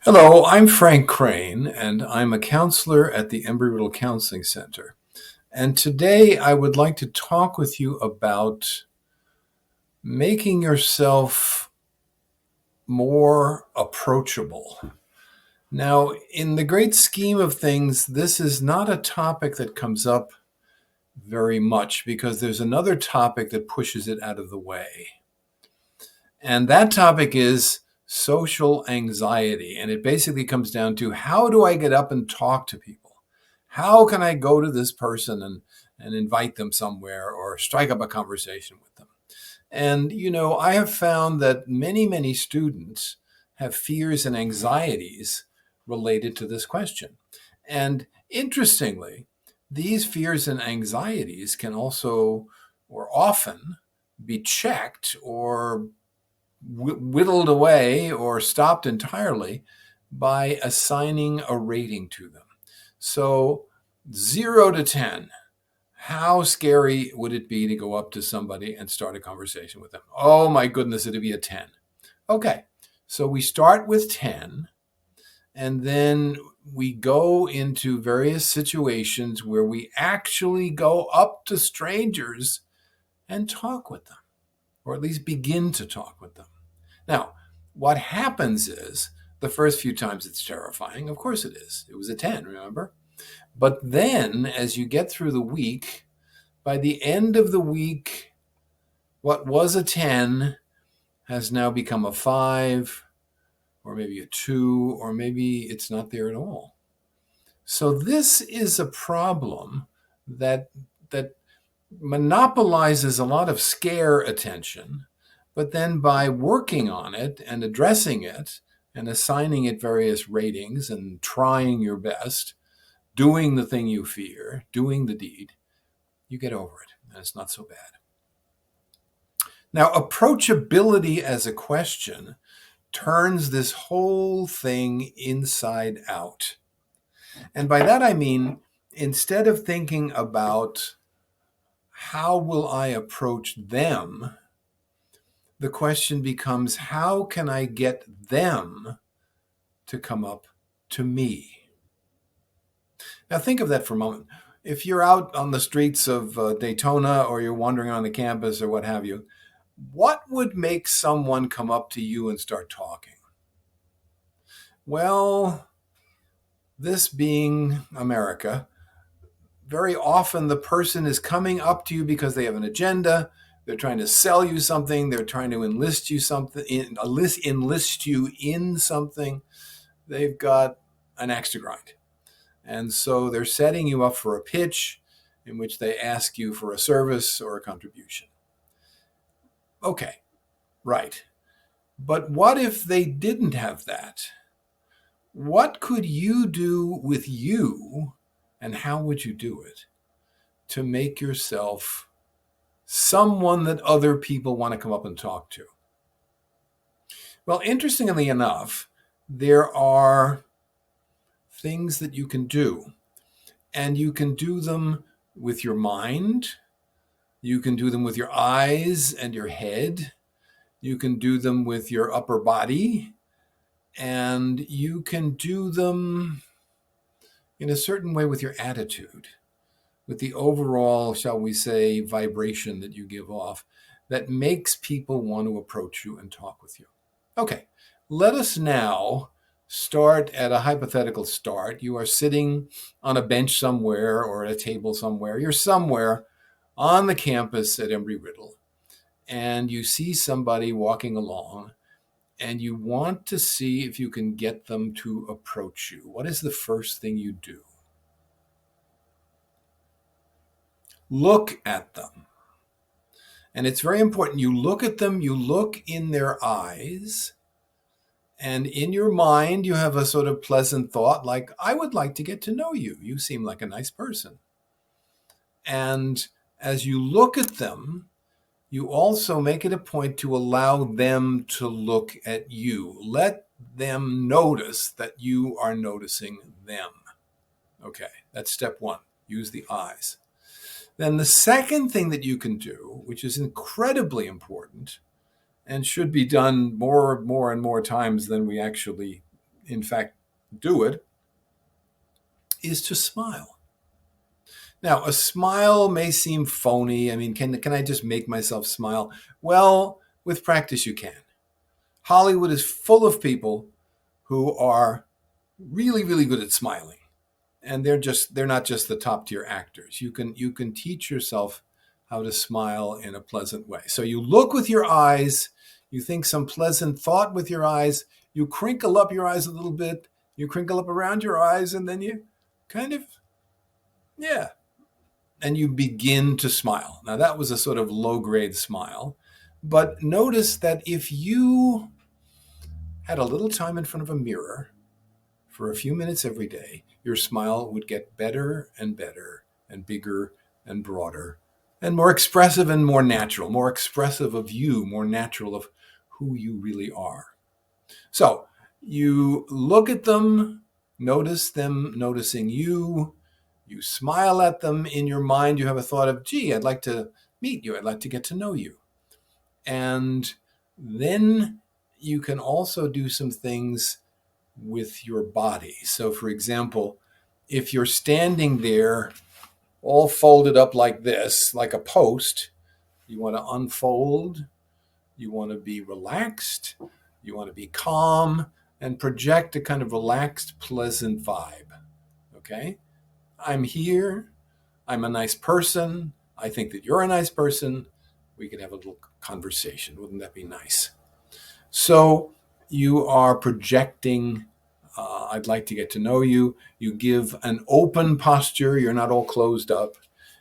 Hello, I'm Frank Crane, and I'm a counselor at the Embry-Riddle Counseling Center. And today I would like to talk with you about making yourself more approachable. Now, in the great scheme of things, this is not a topic that comes up very much because there's another topic that pushes it out of the way. And that topic is social anxiety. And it basically comes down to, how do I get up and talk to people? How can I go to this person and invite them somewhere or strike up a conversation with them? And, I have found that many students have fears and anxieties related to this question. And interestingly, these fears and anxieties can also, or often, be checked or whittled away or stopped entirely by assigning a rating to them. So 0 to 10, how scary would it be to go up to somebody and start a conversation with them? Oh my goodness, it'd be a 10. Okay, so we start with 10, and then we go into various situations where we actually go up to strangers and talk with them, or at least begin to talk with them. Now, what happens is, the first few times it's terrifying. Of course it is. It was a 10, remember? But then, as you get through the week, by the end of the week, what was a 10 has now become a 5, or maybe a 2, or maybe it's not there at all. So this is a problem that monopolizes a lot of scare attention. But then by working on it and addressing it and assigning it various ratings and trying your best, doing the thing you fear, doing the deed, you get over it, and it's not so bad. Now, approachability as a question turns this whole thing inside out. And by that I mean, instead of thinking about how will I approach them, the question becomes, how can I get them to come up to me? Now think of that for a moment. If you're out on the streets of Daytona, or you're wandering on the campus or what have you, what would make someone come up to you and start talking? Well, this being America, very often the person is coming up to you because they have an agenda. They're trying to sell you something. They're trying to enlist you in something. They've got an axe to grind. And so they're setting you up for a pitch in which they ask you for a service or a contribution. Okay, right. But what if they didn't have that? What could you do with you, and how would you do it, to make yourself someone that other people want to come up and talk to? Well, interestingly enough, there are things that you can do, and you can do them with your mind. You can do them with your eyes and your head. You can do them with your upper body, and you can do them in a certain way with your attitude, with the overall, shall we say, vibration that you give off that makes people want to approach you and talk with you. Okay, let us now start at a hypothetical start. You are sitting on a bench somewhere or at a table somewhere. You're somewhere on the campus at Embry-Riddle, and you see somebody walking along, and you want to see if you can get them to approach you. What is the first thing you do? Look at them. And it's very important. You look at them, you look in their eyes, and in your mind, you have a sort of pleasant thought like, I would like to get to know you. You seem like a nice person. And as you look at them, you also make it a point to allow them to look at you. Let them notice that you are noticing them. Okay, that's step one. Use the eyes. Then the second thing that you can do, which is incredibly important and should be done more and more times than we actually in fact, do it, is to smile. Now, a smile may seem phony. I mean, can I just make myself smile? Well, with practice, you can. Hollywood is full of people who are really, really good at smiling. And they're not just the top tier actors. You can teach yourself how to smile in a pleasant way. So you look with your eyes, you think some pleasant thought with your eyes, you crinkle up your eyes a little bit, you crinkle up around your eyes, and then you kind of, yeah, and you begin to smile. Now that was a sort of low grade smile, but notice that if you had a little time in front of a mirror for a few minutes every day, your smile would get better and better and bigger and broader and more expressive and more natural, more expressive of you, more natural of who you really are. So you look at them noticing you. You smile at them. In your mind, you have a thought of, gee, I'd like to meet you. I'd like to get to know you. And then you can also do some things with your body. So, for example, if you're standing there all folded up like this, like a post, you want to unfold, you want to be relaxed, you want to be calm, and project a kind of relaxed, pleasant vibe. Okay? I'm here. I'm a nice person. I think that you're a nice person. We could have a little conversation. Wouldn't that be nice? So you are projecting, I'd like to get to know you. You give an open posture. You're not all closed up.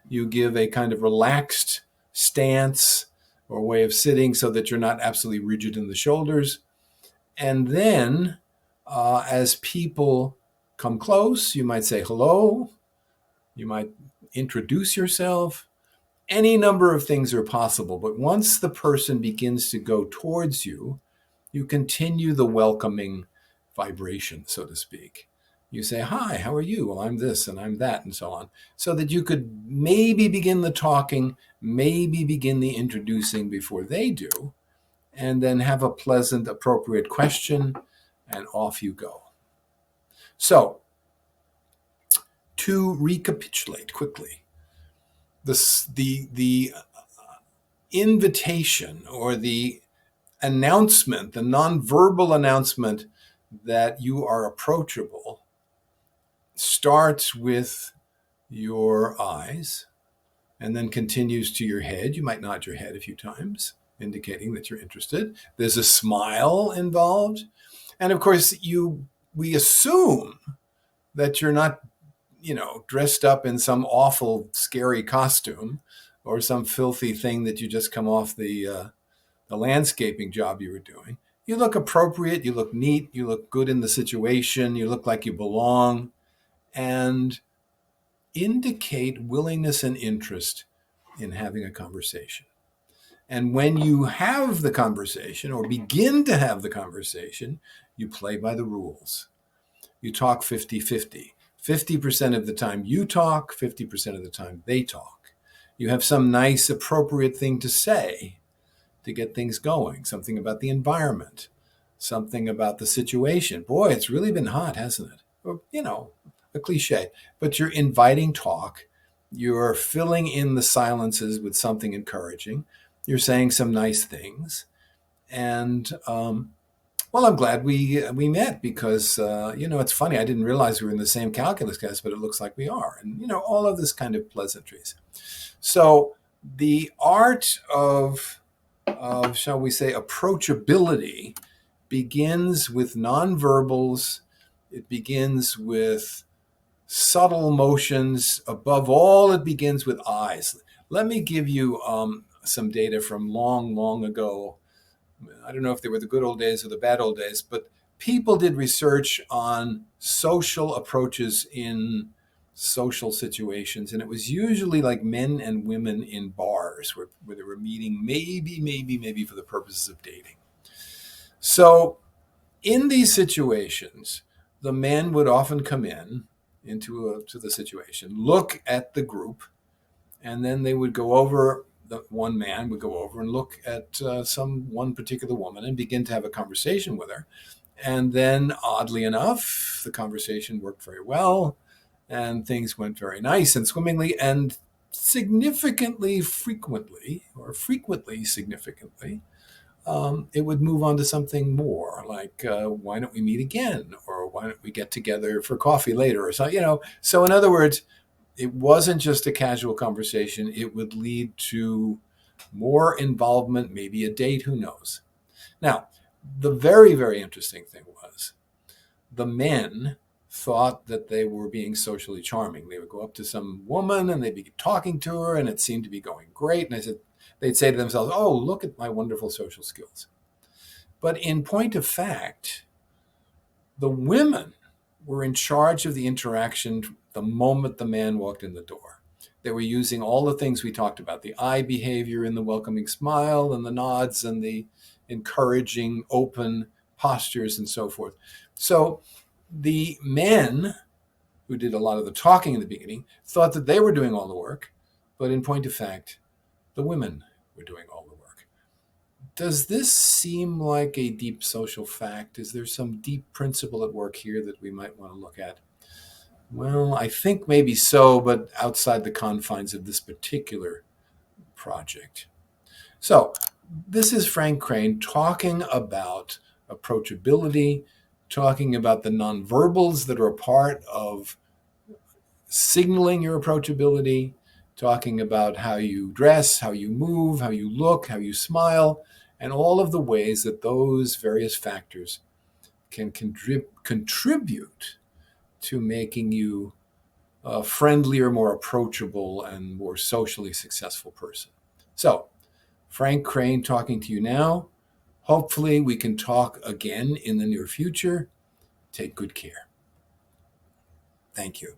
You give a kind of relaxed stance or way of sitting so that you're not absolutely rigid in the shoulders. And then as people come close, you might say hello. You might introduce yourself. Any number of things are possible. But once the person begins to go towards you, you continue the welcoming vibration, so to speak. You say, hi, how are you? Well, I'm this and I'm that, and so on. So that you could maybe begin the talking, maybe begin the introducing before they do, and then have a pleasant, appropriate question, and off you go. So, to recapitulate quickly, the invitation or the announcement, the nonverbal announcement that you are approachable starts with your eyes and then continues to your head. You might nod your head a few times, indicating that you're interested. There's a smile involved. And of course, we assume that you're not, dressed up in some awful, scary costume or some filthy thing that you just come off the landscaping job you were doing. You look appropriate, you look neat, you look good in the situation, you look like you belong, and indicate willingness and interest in having a conversation. And when you have the conversation or begin to have the conversation, you play by the rules. You talk 50-50. 50% of the time you talk, 50% of the time they talk. You have some nice, appropriate thing to say to get things going, something about the environment, something about the situation. Boy, it's really been hot, hasn't it? Or, a cliche. But you're inviting talk. You're filling in the silences with something encouraging. You're saying some nice things. And, well, I'm glad we met because, it's funny. I didn't realize we were in the same calculus class, but it looks like we are. And, all of this kind of pleasantries. So the art of shall we say, approachability begins with nonverbals. It begins with subtle motions. Above all, it begins with eyes. Let me give you some data from long, long ago. I don't know if they were the good old days or the bad old days, but people did research on social approaches in social situations, and it was usually like men and women in bars where they were meeting maybe for the purposes of dating. So in these situations, the men would often come into the situation, look at the group, and then they would go over, the one man would go over and look at one particular woman and begin to have a conversation with her. And then, oddly enough, the conversation worked very well and things went very nice and swimmingly, and significantly frequently, or frequently significantly, it would move on to something more like, why don't we meet again? Or why don't we get together for coffee later? Or so, So, in other words, it wasn't just a casual conversation. It would lead to more involvement, maybe a date, who knows? Now, the very, very interesting thing was the men thought that they were being socially charming. They would go up to some woman and they'd be talking to her and it seemed to be going great. And they'd say to themselves, oh, look at my wonderful social skills. But in point of fact, the women were in charge of the interaction the moment the man walked in the door. They were using all the things we talked about, the eye behavior and the welcoming smile and the nods and the encouraging open postures and so forth. So the men who did a lot of the talking in the beginning thought that they were doing all the work, but in point of fact, the women were doing all the work. Does this seem like a deep social fact? Is there some deep principle at work here that we might want to look at? Well, I think maybe so, but outside the confines of this particular project. So, this is Frank Crane talking about approachability, talking about the nonverbals that are a part of signaling your approachability, talking about how you dress, how you move, how you look, how you smile, and all of the ways that those various factors can contribute to making you a friendlier, more approachable, and more socially successful person. So, Frank Crane talking to you now. Hopefully, we can talk again in the near future. Take good care. Thank you.